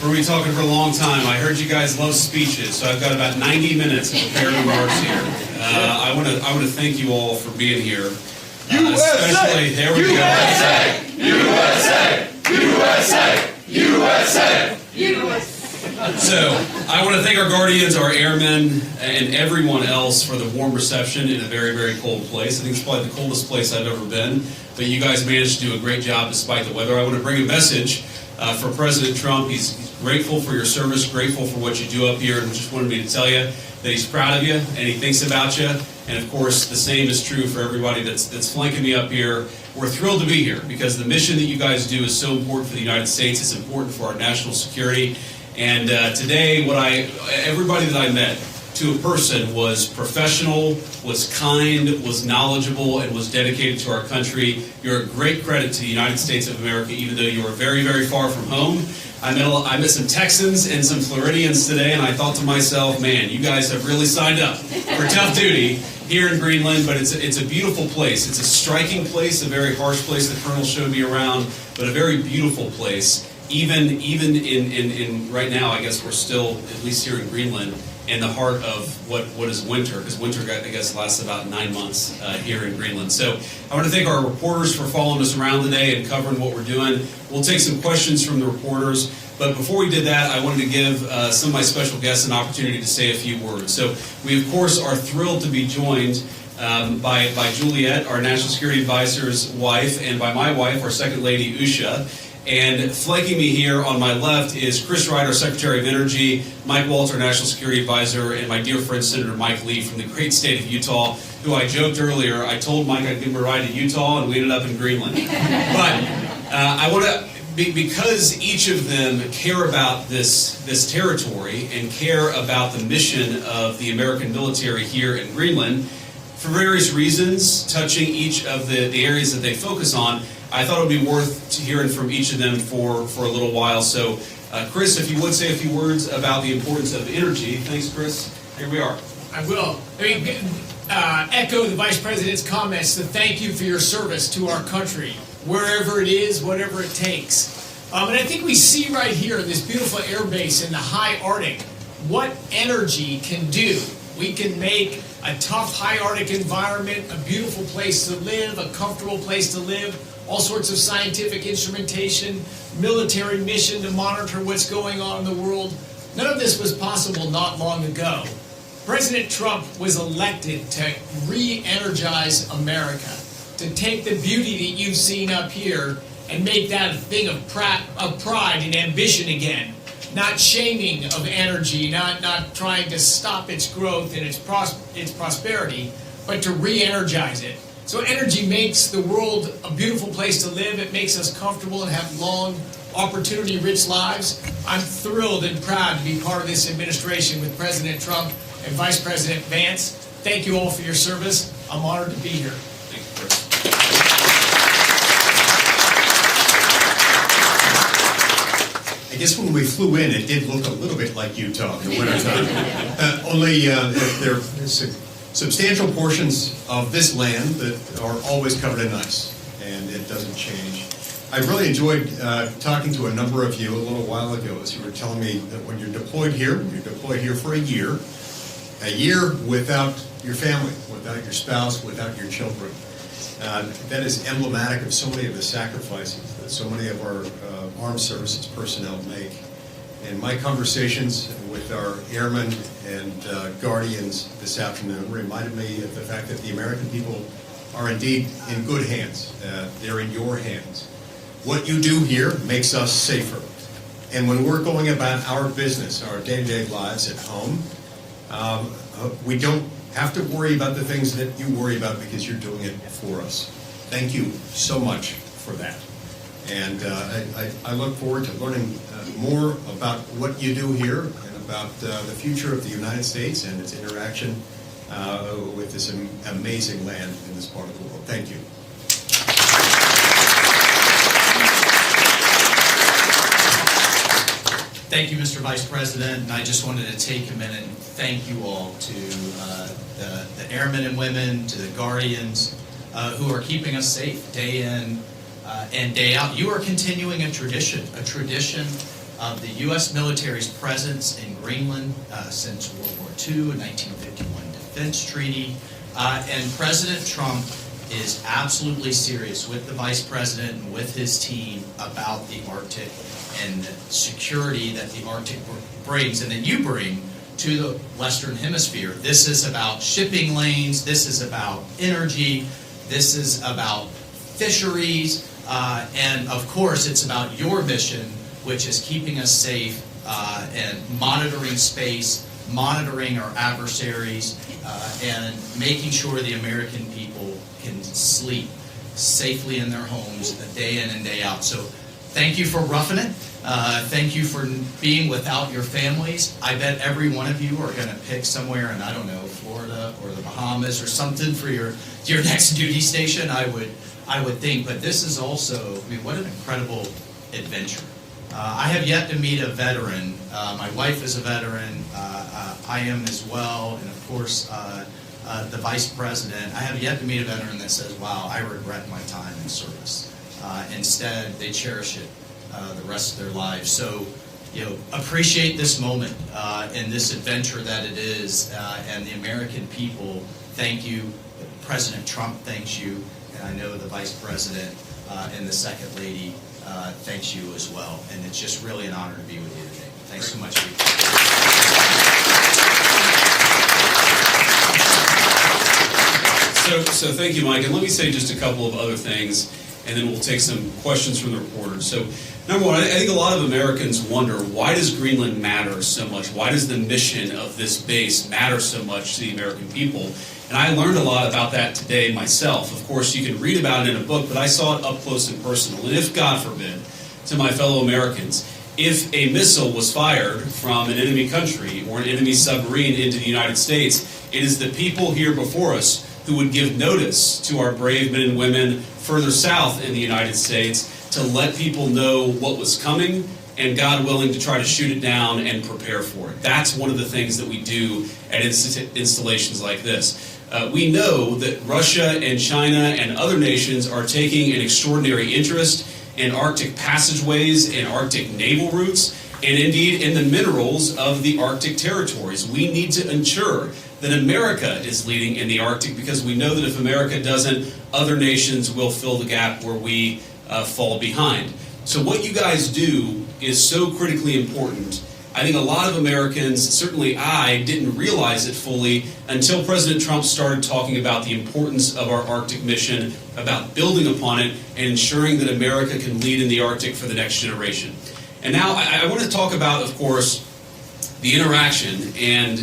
We're going to be talking for a long time. I heard you guys love speeches, so I've got about 90 minutes of prepared remarks here. I want to thank you all for being here. Especially, there we go. USA! USA! USA! USA! USA! So, I want to thank our guardians, our airmen, and everyone else for the warm reception in a very, very cold place. I think it's probably the coldest place I've ever been, but you guys managed to do a great job despite the weather. I want to bring a message for President Trump. He's grateful for your service, grateful for what you do up here, and just wanted me to tell you that he's proud of you and he thinks about you. And of course, the same is true for everybody that's flanking me up here. We're thrilled to be here because the mission that you guys do is so important for the United States. It's important for our national security. And today, everybody that I met to a person was professional, was kind, was knowledgeable, and was dedicated to our country. You're a great credit to the United States of America, even though you are very, very far from home. I met some Texans and some Floridians today, and I thought to myself, man, you guys have really signed up for tough duty here in Greenland, but it's a beautiful place. It's a striking place, a very harsh place. The Colonel showed me around, but a very beautiful place. Even in right now, I guess we're still, at least here in Greenland, in the heart of what is winter, because winter, I guess, lasts about 9 months here in Greenland. So I want to thank our reporters for following us around today and covering what we're doing. We'll take some questions from the reporters, but before we did that, I wanted to give some of my special guests an opportunity to say a few words. So we, of course, are thrilled to be joined by Juliet, our National Security Advisor's wife, and by my wife, our Second Lady Usha. And flanking me here on my left is Chris Wright, our Secretary of Energy, Mike Walter, National Security Advisor, and my dear friend Senator Mike Lee from the great state of Utah, who I joked earlier, I told Mike I'd give him a ride to Utah, and we ended up in Greenland. But I want to, because each of them care about this territory and care about the mission of the American military here in Greenland, for various reasons, touching each of the areas that they focus on, I thought it would be worth hearing from each of them for a little while. So, Chris, if you would say a few words about the importance of energy. Thanks, Chris. Here we are. I will. Echo the Vice President's comments to thank you for your service to our country, wherever it is, whatever it takes. And I think we see right here in this beautiful air base in the high Arctic what energy can do. We can make a tough high Arctic environment a beautiful place to live, a comfortable place to live, all sorts of scientific instrumentation, military mission to monitor what's going on in the world. None of this was possible not long ago. President Trump was elected to re-energize America, to take the beauty that you've seen up here and make that a thing of pride and ambition again. Not shaming of energy, not trying to stop its growth and its prosperity, but to re-energize it. So energy makes the world a beautiful place to live. It makes us comfortable and have long, opportunity-rich lives. I'm thrilled and proud to be part of this administration with President Trump and Vice President Vance. Thank you all for your service. I'm honored to be here. Thank you, Chris. I guess when we flew in, it did look a little bit like Utah in the wintertime. Only there are substantial portions of this land that are always covered in ice, and it doesn't change. I really enjoyed talking to a number of you a little while ago as you were telling me that when you're deployed here for a year without your family, without your spouse, without your children. That is emblematic of so many of the sacrifices that so many of our armed services personnel make. And my conversations with our airmen and guardians this afternoon reminded me of the fact that the American people are indeed in good hands. They're in your hands. What you do here makes us safer. And when we're going about our business, our day-to-day lives at home, we don't have to worry about the things that you worry about because you're doing it for us. Thank you so much for that. And I look forward to learning more about what you do here and about the future of the United States and its interaction with this amazing land in this part of the world. Thank you. Thank you, Mr. Vice President, and I just wanted to take a minute and thank you all to the airmen and women, to the guardians who are keeping us safe day in and day out. You are continuing a tradition of the U.S. military's presence in Greenland since World War II, a 1951 defense treaty. And President Trump is absolutely serious with the Vice President and with his team about the Arctic and the security that the Arctic brings and that you bring to the Western Hemisphere. This is about shipping lanes, this is about energy, this is about fisheries, and of course it's about your mission, which is keeping us safe and monitoring space, monitoring our adversaries, and making sure the American people can sleep safely in their homes day in and day out. So thank you for roughing it. Thank you for being without your families. I bet every one of you are going to pick somewhere in, I don't know, Florida or the Bahamas or something for your next duty station, I would think. But this is also, I mean, what an incredible adventure. I have yet to meet a veteran. My wife is a veteran. I am as well. And of course, the Vice President. I have yet to meet a veteran that says, wow, I regret my time in service. Instead, they cherish it the rest of their lives. So, appreciate this moment and this adventure that it is. And the American people, thank you. President Trump thanks you. And I know the Vice President and the Second Lady thanks you as well. And it's just really an honor to be with you today. Thanks so much. So thank you, Mike. And let me say just a couple of other things, and then we'll take some questions from the reporters. So, number one, I think a lot of Americans wonder, why does Greenland matter so much? Why does the mission of this base matter so much to the American people? And I learned a lot about that today myself. Of course, you can read about it in a book, but I saw it up close and personal. And if, God forbid, to my fellow Americans, if a missile was fired from an enemy country or an enemy submarine into the United States, it is the people here before us who would give notice to our brave men and women further south in the United States to let people know what was coming and, God willing, to try to shoot it down and prepare for it. That's one of the things that we do at installations like this. We know that Russia and China and other nations are taking an extraordinary interest in Arctic passageways and Arctic naval routes, and indeed in the minerals of the Arctic territories. We need to ensure that America is leading in the Arctic, because we know that if America doesn't, other nations will fill the gap where we fall behind. So what you guys do is so critically important. I think a lot of Americans, certainly I, didn't realize it fully until President Trump started talking about the importance of our Arctic mission, about building upon it, and ensuring that America can lead in the Arctic for the next generation. And now I want to talk about, of course, the interaction and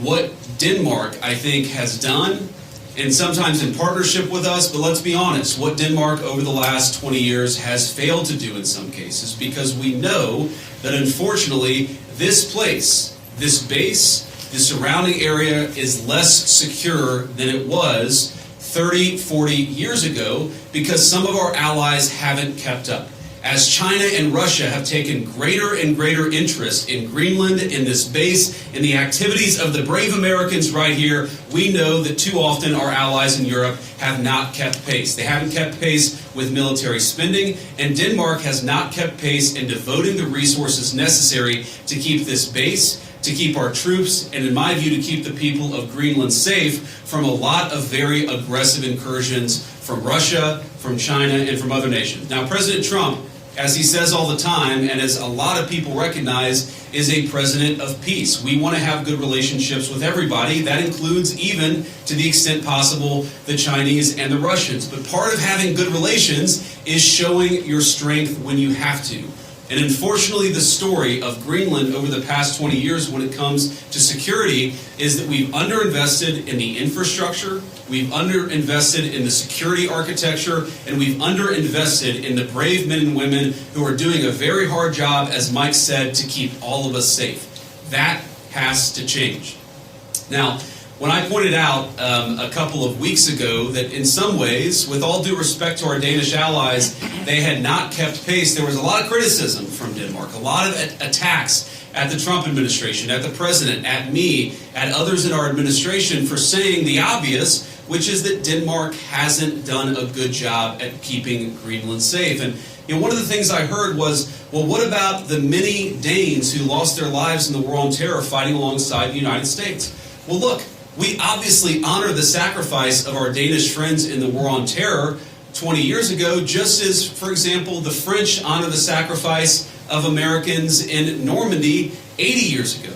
what Denmark, I think, has done, and sometimes in partnership with us, but let's be honest, what Denmark over the last 20 years has failed to do in some cases, because we know that unfortunately this place, this base, the surrounding area is less secure than it was 30, 40 years ago, because some of our allies haven't kept up. As China and Russia have taken greater and greater interest in Greenland, in this base, in the activities of the brave Americans right here, we know that too often our allies in Europe have not kept pace. They haven't kept pace with military spending, and Denmark has not kept pace in devoting the resources necessary to keep this base, to keep our troops, and in my view, to keep the people of Greenland safe from a lot of very aggressive incursions from Russia, from China, and from other nations. Now, President Trump, as he says all the time, and as a lot of people recognize, is a president of peace. We want to have good relationships with everybody. That includes, even to the extent possible, the Chinese and the Russians. But part of having good relations is showing your strength when you have to. And unfortunately, the story of Greenland over the past 20 years when it comes to security is that we've underinvested in the infrastructure, we've underinvested in the security architecture, and we've underinvested in the brave men and women who are doing a very hard job, as Mike said, to keep all of us safe. That has to change. Now, when I pointed out a couple of weeks ago that in some ways, with all due respect to our Danish allies, they had not kept pace, there was a lot of criticism from Denmark, a lot of attacks at the Trump administration, at the president, at me, at others in our administration for saying the obvious, which is that Denmark hasn't done a good job at keeping Greenland safe. And One of the things I heard was, well, what about the many Danes who lost their lives in the War on Terror fighting alongside the United States? Well, look, we obviously honor the sacrifice of our Danish friends in the War on Terror 20 years ago, just as, for example, the French honor the sacrifice of Americans in Normandy 80 years ago.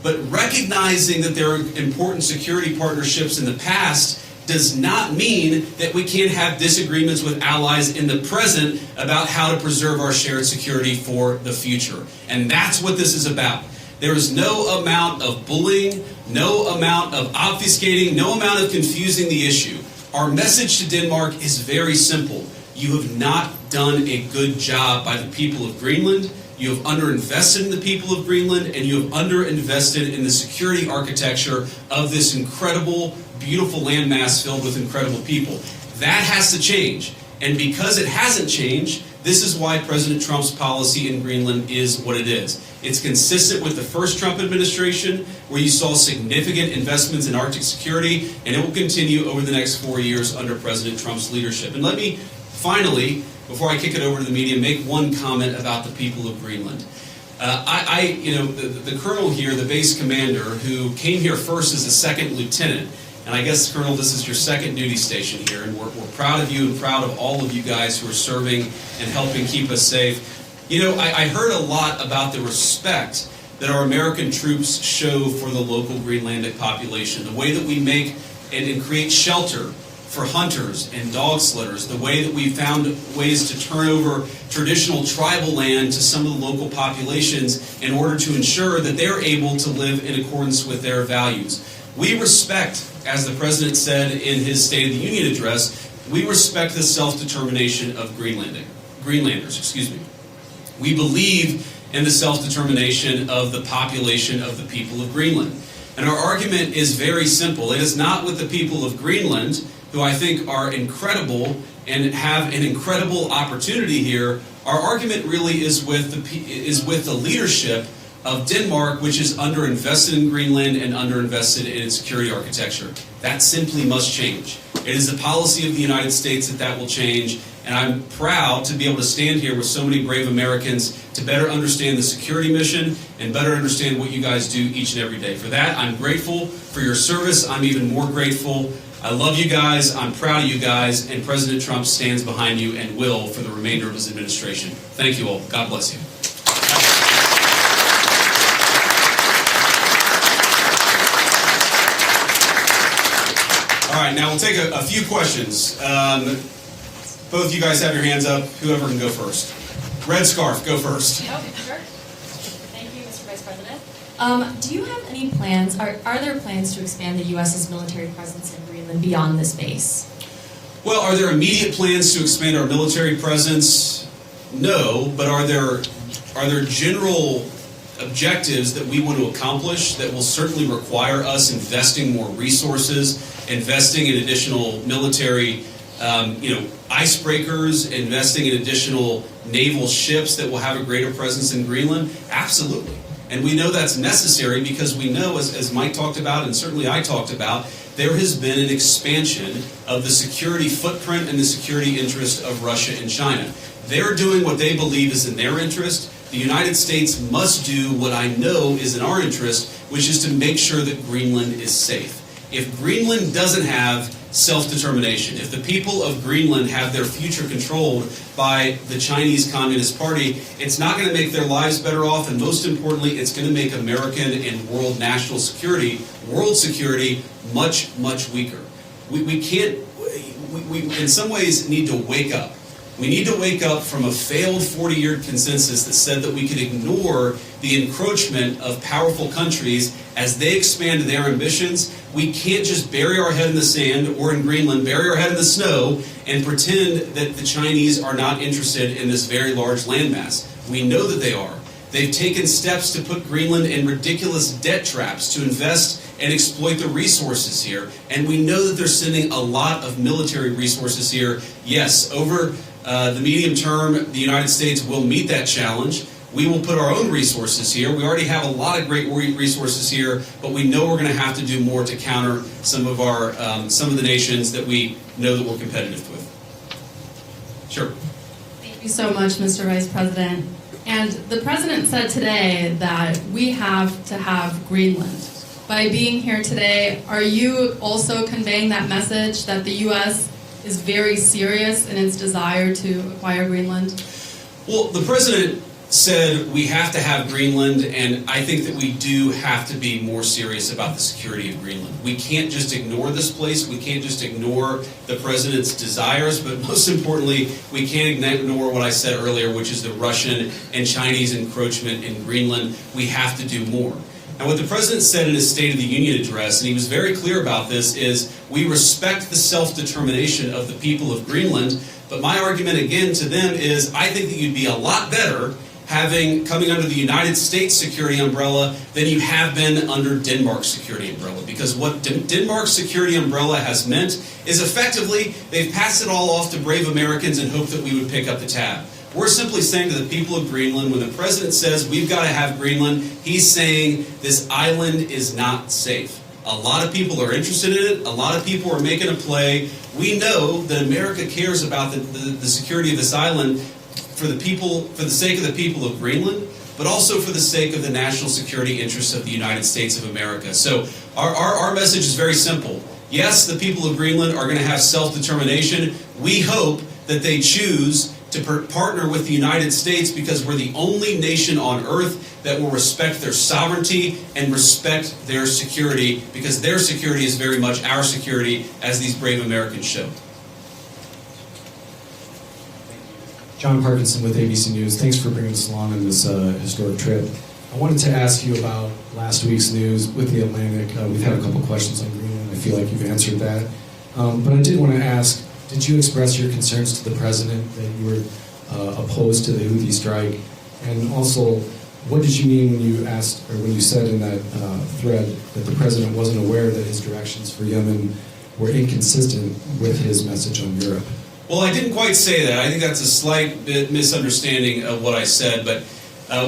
But recognizing that there are important security partnerships in the past does not mean that we can't have disagreements with allies in the present about how to preserve our shared security for the future. And that's what this is about. There is no amount of bullying, no amount of obfuscating, no amount of confusing the issue. Our message to Denmark is very simple. You have not done a good job by the people of Greenland. You have underinvested in the people of Greenland, and you have underinvested in the security architecture of this incredible, beautiful landmass filled with incredible people. That has to change. And because it hasn't changed, this is why President Trump's policy in Greenland is what it is. It's consistent with the first Trump administration, where you saw significant investments in Arctic security, and it will continue over the next 4 years under President Trump's leadership. And let me finally, before I kick it over to the media, make one comment about the people of Greenland. The colonel here, the base commander, who came here first as a second lieutenant, and I guess, Colonel, this is your second duty station here, and we're proud of you and proud of all of you guys who are serving and helping keep us safe. I heard a lot about the respect that our American troops show for the local Greenlandic population, the way that we make and create shelter for hunters and dog slitters, the way that we found ways to turn over traditional tribal land to some of the local populations in order to ensure that they're able to live in accordance with their values. We respect, as the President said in his State of the Union address, we respect the self-determination of Greenlanders. We believe in the self-determination of the population of the people of Greenland. And our argument is very simple. It is not with the people of Greenland, who I think are incredible and have an incredible opportunity here. Our argument really is with the leadership of Denmark, which is underinvested in Greenland and underinvested in its security architecture. That simply must change. It is the policy of the United States that will change, and I'm proud to be able to stand here with so many brave Americans to better understand the security mission and better understand what you guys do each and every day. For that, I'm grateful for your service. I'm even more grateful. I love you guys, I'm proud of you guys, and President Trump stands behind you and will for the remainder of his administration. Thank you all. God bless you. All right, now we'll take a few questions. Both you guys have your hands up. Whoever can go first. Red scarf, go first. Okay, sure. Thank you, Mr. Vice President. Do you have any plans, are there plans to expand the U.S.'s military presence in Greenland beyond this base? Well, are there immediate plans to expand our military presence? No, but are there general objectives that we want to accomplish that will certainly require us investing more resources, investing in additional military icebreakers, investing in additional naval ships that will have a greater presence in Greenland? Absolutely. And we know that's necessary because we know, as Mike talked about and certainly I talked about, there has been an expansion of the security footprint and the security interest of Russia and China. They're doing what they believe is in their interest. The United States must do what I know is in our interest, which is to make sure that Greenland is safe. If Greenland doesn't have self-determination, if the people of Greenland have their future controlled by the Chinese Communist Party, it's not going to make their lives better off, and most importantly, it's going to make American and world national security, world security, much, much weaker. We in some ways need to wake up. We need to wake up from a failed 40-year consensus that said that we could ignore the encroachment of powerful countries as they expand their ambitions. We can't just bury our head in the sand, or in Greenland, bury our head in the snow and pretend that the Chinese are not interested in this very large landmass. We know that they are. They've taken steps to put Greenland in ridiculous debt traps to invest and exploit the resources here. And we know that they're sending a lot of military resources here. Yes, over the medium term, the United States will meet that challenge. We will put our own resources here. We already have a lot of great resources here, but we know we're going to have to do more to counter some of the nations that we know that we're competitive with. Sure. Thank Thank you so much, Mr. Vice President. And the President said today that we have to have Greenland. By being here today, are you also conveying that message that the U.S. is very serious in its desire to acquire Greenland? Well, the President said we have to have Greenland, and I think that we do have to be more serious about the security of Greenland. We can't just ignore this place. We can't just ignore the President's desires, but most importantly, we can't ignore what I said earlier, which is the Russian and Chinese encroachment in Greenland. We have to do more. And what the President said in his State of the Union address, and he was very clear about this, is we respect the self-determination of the people of Greenland, but my argument again to them is I think that you'd be a lot better coming under the United States security umbrella than you have been under Denmark's security umbrella. Because what Denmark's security umbrella has meant is effectively they've passed it all off to brave Americans and hope that we would pick up the tab. We're simply saying to the people of Greenland, when the President says we've got to have Greenland, he's saying this island is not safe. A lot of people are interested in it. A lot of people are making a play. We know that America cares about the security of this island for the sake of the people of Greenland, but also for the sake of the national security interests of the United States of America. So our message is very simple. Yes, the people of Greenland are going to have self-determination. We hope that they choose to partner with the United States because we're the only nation on earth that will respect their sovereignty and respect their security, because their security is very much our security, as these brave Americans show. John Parkinson with ABC News. Thanks for bringing us along on this historic trip. I wanted to ask you about last week's news with the Atlantic. We've had a couple questions on Greenland. I feel like you've answered that. But I did want to ask, did you express your concerns to the President that you were opposed to the Houthi strike? And also, what did you mean when you asked, or when you said in that thread that the President wasn't aware that his directions for Yemen were inconsistent with his message on Europe? Well, I didn't quite say that. I think that's a slight bit misunderstanding of what I said, but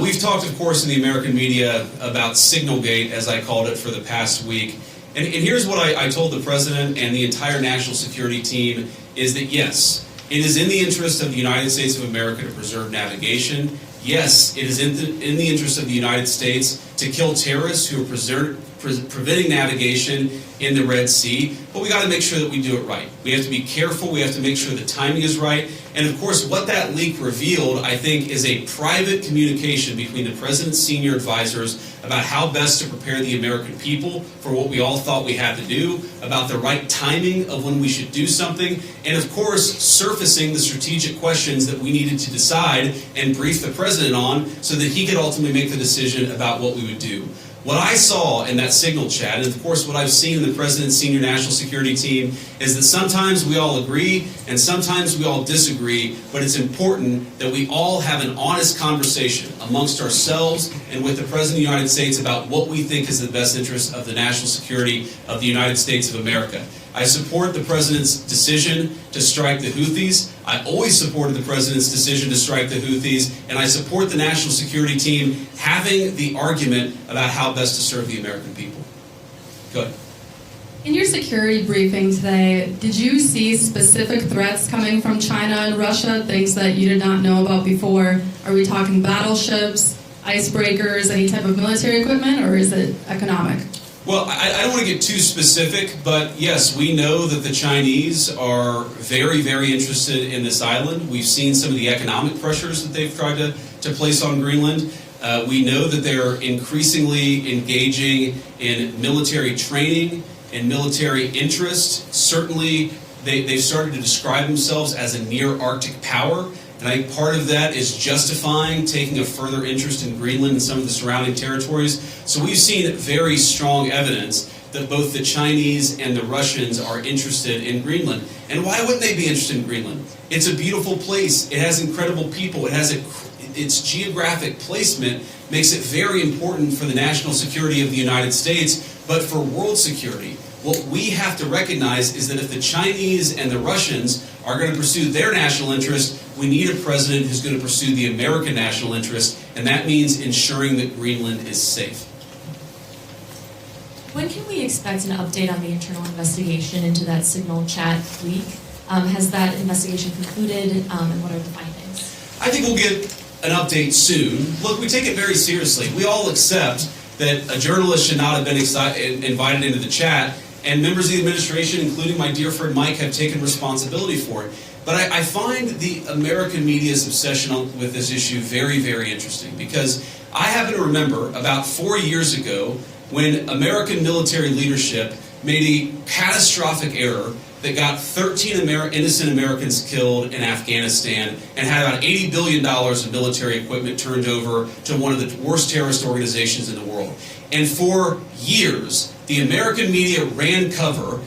we've talked, of course, in the American media about Signalgate, as I called it, for the past week. And here's what I told the President and the entire national security team, is that yes, it is in the interest of the United States of America to preserve navigation. Yes, it is in the interest of the United States to kill terrorists who are preventing navigation in the Red Sea, but we got to make sure that we do it right. We have to be careful. We have to make sure the timing is right. And of course, what that leak revealed, I think, is a private communication between the President's senior advisors about how best to prepare the American people for what we all thought we had to do, about the right timing of when we should do something, and of course, surfacing the strategic questions that we needed to decide and brief the President on so that he could ultimately make the decision about what we would do. What I saw in that signal chat, and of course what I've seen in the President's senior national security team, is that sometimes we all agree and sometimes we all disagree, but it's important that we all have an honest conversation amongst ourselves and with the President of the United States about what we think is the best interest of the national security of the United States of America. I support the President's decision to strike the Houthis. I always supported the President's decision to strike the Houthis, and I support the national security team having the argument about how best to serve the American people. Go ahead. In your security briefing today, did you see specific threats coming from China and Russia, things that you did not know about before? Are we talking battleships, icebreakers, any type of military equipment, or is it economic? Well, I don't want to get too specific, but yes, we know that the Chinese are very, very interested in this island. We've seen some of the economic pressures that they've tried to place on Greenland. We know that they're increasingly engaging in military training and military interest. Certainly, they've started to describe themselves as a near-Arctic power. And I think part of that is justifying taking a further interest in Greenland and some of the surrounding territories. So we've seen very strong evidence that both the Chinese and the Russians are interested in Greenland. And why wouldn't they be interested in Greenland? It's a beautiful place. It has incredible people. It has its geographic placement makes it very important for the national security of the United States, but for world security. What we have to recognize is that if the Chinese and the Russians are going to pursue their national interest, we need a president who's going to pursue the American national interest, and that means ensuring that Greenland is safe. When can we expect an update on the internal investigation into that signal chat leak? Has that investigation concluded, and what are the findings? I think we'll get an update soon. Look, we take it very seriously. We all accept that a journalist should not have been invited into the chat, and members of the administration, including my dear friend Mike, have taken responsibility for it. But I find the American media's obsession with this issue very, very interesting, because I happen to remember about 4 years ago when American military leadership made a catastrophic error that got 13 innocent Americans killed in Afghanistan and had about $80 billion of military equipment turned over to one of the worst terrorist organizations in the world. And for years, the American media ran cover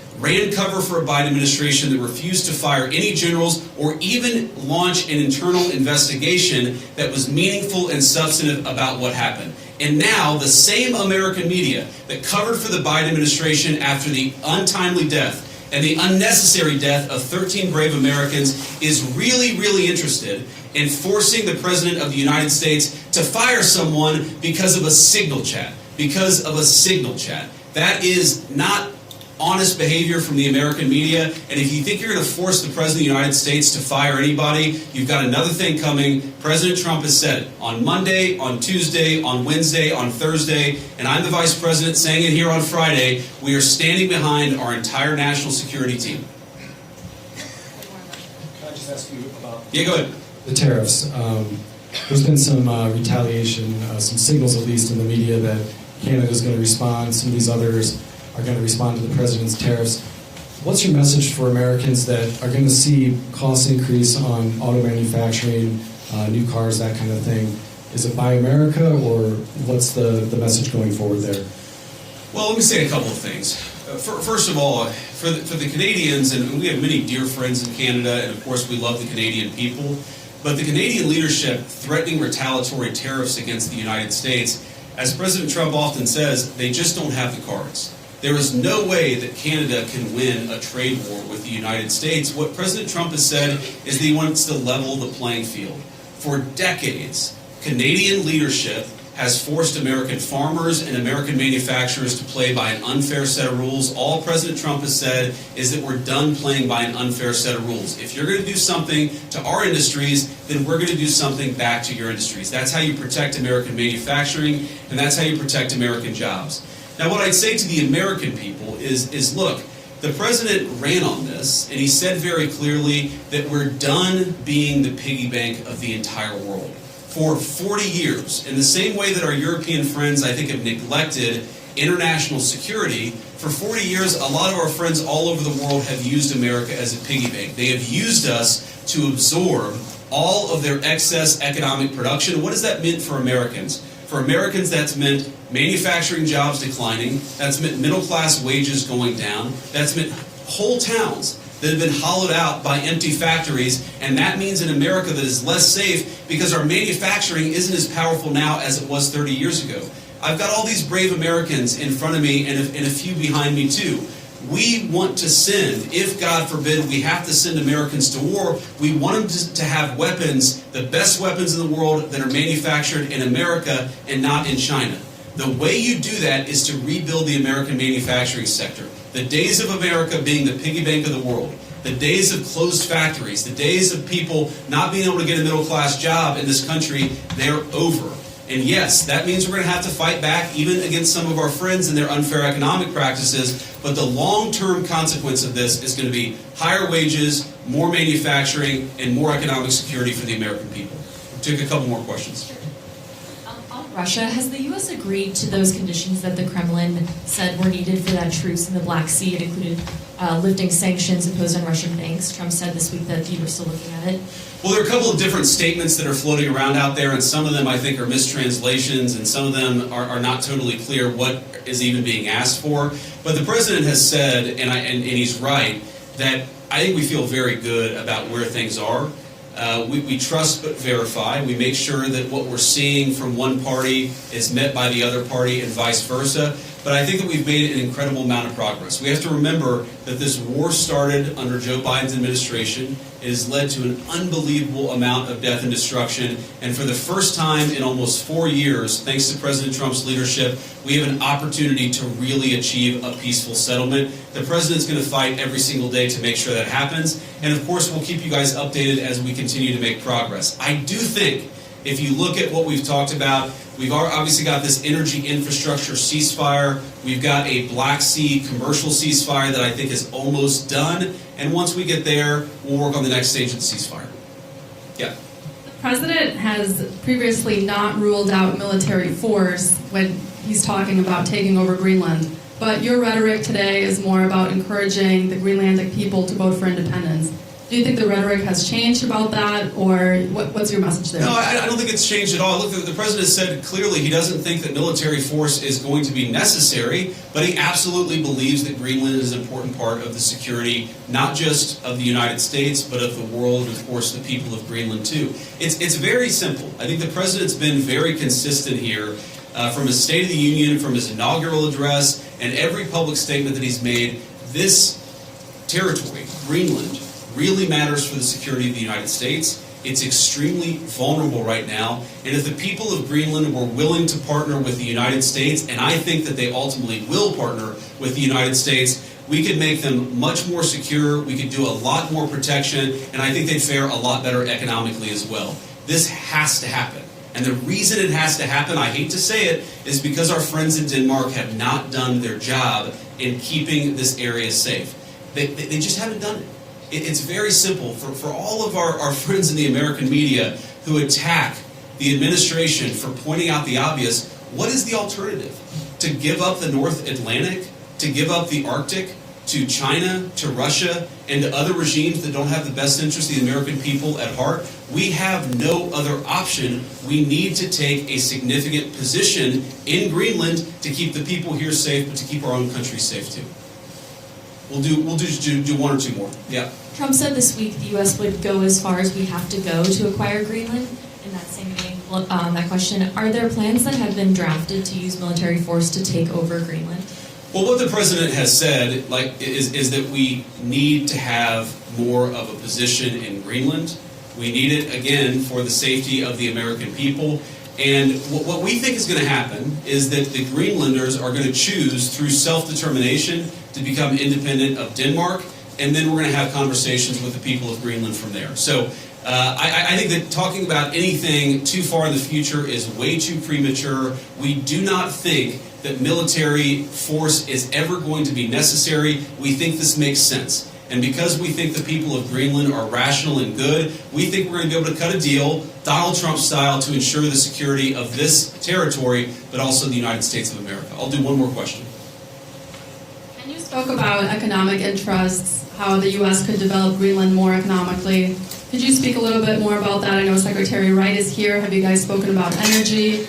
for a Biden administration that refused to fire any generals or even launch an internal investigation that was meaningful and substantive about what happened. And now the same American media that covered for the Biden administration after the untimely death and the unnecessary death of 13 brave Americans is really, really interested in forcing the President of the United States to fire someone because of a signal chat. Because of a signal chat. That is not honest behavior from the American media, and if you think you're going to force the President of the United States to fire anybody, you've got another thing coming. President Trump has said it on Monday, on Tuesday, on Wednesday, on Thursday, and I'm the Vice President saying it here on Friday. We are standing behind our entire national security team. Can I just ask you about Yeah, go ahead. the tariffs? There's been some retaliation, some signals at least in the media that Canada's going to respond, some of these others are going to respond to the president's tariffs. What's your message for Americans that are going to see costs increase on auto manufacturing, new cars, that kind of thing? Is it Buy America, or what's the message going forward there? Well, let me say a couple of things. First of all, for the Canadians, and we have many dear friends in Canada, and of course we love the Canadian people, but the Canadian leadership threatening retaliatory tariffs against the United States, as President Trump often says, they just don't have the cards. There is no way that Canada can win a trade war with the United States. What President Trump has said is that he wants to level the playing field. For decades, Canadian leadership has forced American farmers and American manufacturers to play by an unfair set of rules. All President Trump has said is that we're done playing by an unfair set of rules. If you're going to do something to our industries, then we're going to do something back to your industries. That's how you protect American manufacturing, and that's how you protect American jobs. Now, what I'd say to the American people is look, the president ran on this, and he said very clearly that we're done being the piggy bank of the entire world. For 40 years, in the same way that our European friends, I think, have neglected international security, for 40 years, a lot of our friends all over the world have used America as a piggy bank. They have used us to absorb all of their excess economic production. What has that meant for Americans? For Americans, that's meant manufacturing jobs declining. That's meant middle-class wages going down. That's meant whole towns that have been hollowed out by empty factories, and that means an America that is less safe because our manufacturing isn't as powerful now as it was 30 years ago. I've got all these brave Americans in front of me and a few behind me too. We want to send, if God forbid we have to send Americans to war, we want them to have weapons, the best weapons in the world that are manufactured in America and not in China. The way you do that is to rebuild the American manufacturing sector. The days of America being the piggy bank of the world, the days of closed factories, the days of people not being able to get a middle-class job in this country, they're over. And yes, that means we're going to have to fight back even against some of our friends and their unfair economic practices, but the long-term consequence of this is going to be higher wages, more manufacturing, and more economic security for the American people. We'll take a couple more questions. On Russia, has the U.S. agreed to those conditions that the Kremlin said were needed for that truce in the Black Sea? It included lifting sanctions imposed on Russian banks. Trump said this week that you were still looking at it. Well, there are a couple of different statements that are floating around out there, and some of them I think are mistranslations, and some of them are not totally clear what is even being asked for. But the president has said, and he's right, that I think we feel very good about where things are. We trust but verify. We make sure that what we're seeing from one party is met by the other party and vice versa. but I think that we've made an incredible amount of progress. We have to remember that this war started under Joe Biden's administration. It has led to an unbelievable amount of death and destruction, and for the first time in almost 4 years, thanks to President Trump's leadership, we have an opportunity to really achieve a peaceful settlement. The President's going to fight every single day to make sure that happens, and of course we'll keep you guys updated as we continue to make progress. I do think, if you look at what we've talked about, we've obviously got this energy infrastructure ceasefire. We've got a Black Sea commercial ceasefire that I think is almost done. And once we get there, we'll work on the next stage of the ceasefire. Yeah. The president has previously not ruled out military force when he's talking about taking over Greenland. But your rhetoric today is more about encouraging the Greenlandic people to vote for independence. Do you think the rhetoric has changed about that, or what's your message there? No, I don't think it's changed at all. Look, the President said clearly he doesn't think that military force is going to be necessary, but he absolutely believes that Greenland is an important part of the security, not just of the United States, but of the world, and of course the people of Greenland too. It's very simple. I think the President's been very consistent here from his State of the Union, from his inaugural address, and every public statement that he's made. This territory, Greenland, really matters for the security of the United States. It's extremely vulnerable right now, and if the people of Greenland were willing to partner with the United States, and I think that they ultimately will partner with the United States, we could make them much more secure, we could do a lot more protection, and I think they'd fare a lot better economically as well. This has to happen. And the reason it has to happen, I hate to say it, is because our friends in Denmark have not done their job in keeping this area safe. They just haven't done it. It's very simple. For all of our friends in the American media who attack the administration for pointing out the obvious, what is the alternative? To give up the North Atlantic? To give up the Arctic? To China? To Russia? And to other regimes that don't have the best interest of the American people at heart? We have no other option. We need to take a significant position in Greenland to keep the people here safe, but to keep our own country safe too. We'll do one or two more. Yeah. Trump said this week the U.S. would go as far as we have to go to acquire Greenland. In that same vein, that question, are there plans that have been drafted to use military force to take over Greenland? Well, what the President has said is that we need to have more of a position in Greenland. We need it, again, for the safety of the American people. And what we think is going to happen is that the Greenlanders are going to choose through self-determination to become independent of Denmark, and then we're going to have conversations with the people of Greenland from there. So I think that talking about anything too far in the future is way too premature. We do not think that military force is ever going to be necessary. We think this makes sense. And because we think the people of Greenland are rational and good, we think we're going to be able to cut a deal, Donald Trump style, to ensure the security of this territory, but also the United States of America. I'll do one more question. And you spoke about economic interests, how the U.S. could develop Greenland more economically. Could you speak a little bit more about that? I know Secretary Wright is here. Have you guys spoken about energy?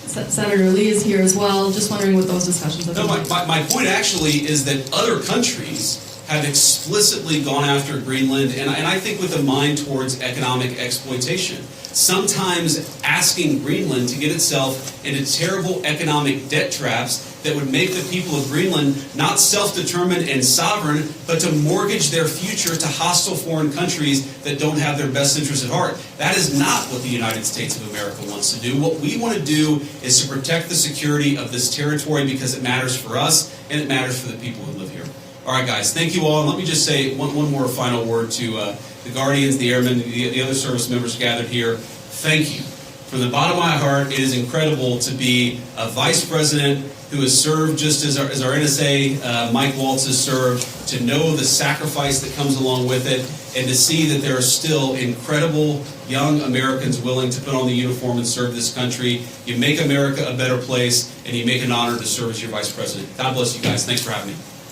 Senator Lee is here as well. Just wondering what those discussions have been. No, my point actually is that other countries have explicitly gone after Greenland, and I think with a mind towards economic exploitation. Sometimes asking Greenland to get itself into terrible economic debt traps that would make the people of Greenland not self-determined and sovereign, but to mortgage their future to hostile foreign countries that don't have their best interests at heart. That is not what the United States of America wants to do. What we want to do is to protect the security of this territory because it matters for us and it matters for the people who live here. All right, guys, thank you all. And let me just say one more final word to the Guardians, the Airmen, the other service members gathered here. Thank you. From the bottom of my heart, it is incredible to be a vice president who has served just as our NSA, Mike Waltz, has served, to know the sacrifice that comes along with it, and to see that there are still incredible young Americans willing to put on the uniform and serve this country. You make America a better place, and you make an honor to serve as your vice president. God bless you guys. Thanks for having me.